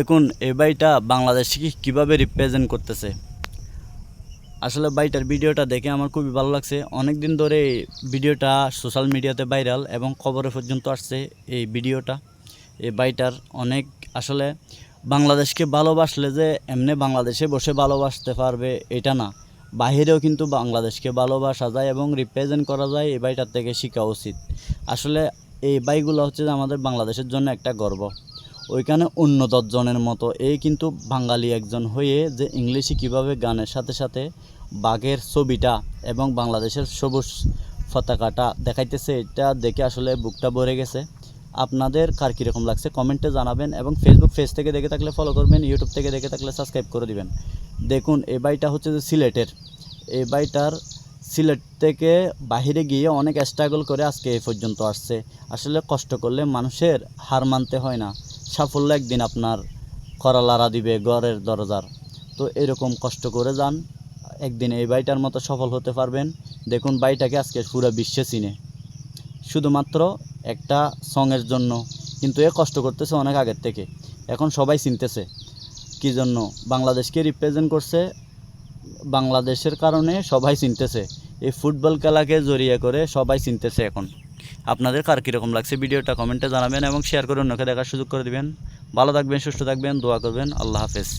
দেখুন এই ভাইটা বাংলাদেশকে কীভাবে রিপ্রেজেন্ট করতেছে। আসলে ভাইটার ভিডিওটা দেখে আমার খুবই ভালো লাগছে। অনেক দিন ধরে এই ভিডিওটা সোশ্যাল মিডিয়াতে ভাইরাল এবং খবরে পর্যন্ত আসছে এই ভিডিওটা। এই ভাইটার অনেক আসলে বাংলাদেশকে ভালোবাসলে যে এমনি বাংলাদেশে বসে ভালোবাসতে পারবে এটা না, বাহিরেও কিন্তু বাংলাদেশকে ভালোবাসা যায় এবং রিপ্রেজেন্ট করা যায়। এই ভাইটার থেকে শেখা উচিত। আসলে এই ভাইগুলো হচ্ছে যে আমাদের বাংলাদেশের জন্য একটা গর্ব। ওইখানে অন্য 10 জনের মতো এই কিন্তু বাঙালি একজন হয়ে যে ইংলিশে কীভাবে গানের সাথে সাথে বাঘের ছবিটা এবং বাংলাদেশের সবুজ পতাকাটা দেখাইতেছে, এটা দেখে আসলে বুকটা ভরে গেছে। আপনাদের কার কীরকম লাগছে কমেন্টে জানাবেন এবং ফেসবুক পেজ থেকে দেখে থাকলে ফলো করবেন, ইউটিউব থেকে দেখে থাকলে সাবস্ক্রাইব করে দিবেন। দেখুন এই বাইটা হচ্ছে যে সিলেটের। এই বাইটার সিলেট থেকে বাহিরে গিয়ে অনেক স্ট্রাগল করে আজকে এই পর্যন্ত আসছে। আসলে কষ্ট করলে মানুষের হার মানতে হয় না। সাফল্য একদিন আপনার করা লাড়া দিবে ঘরের দরজার। তো এরকম কষ্ট করে যান, একদিন এই বাইটার মতো সফল হতে পারবেন। দেখুন বাইটাকে আজকে পুরো বিশ্বে চিনে শুধুমাত্র একটা সঙের জন্য, কিন্তু এ কষ্ট করতেছে অনেক আগের থেকে। এখন সবাই চিনতেছে কী জন্য, বাংলাদেশকে রিপ্রেজেন্ট করছে, বাংলাদেশের কারণে সবাই চিনতেছে। এই ফুটবল খেলাকে জড়িয়ে করে সবাই চিনতেছে এখন। আপনাদের কার কীরকম লাগছে ভিডিওটা কমেন্টে জানাবেন এবং শেয়ার করে অন্যকে দেখার সুযোগ করে দিবেন। ভালো থাকবেন, সুস্থ থাকবেন, দোয়া করবেন। আল্লাহ হাফেজ।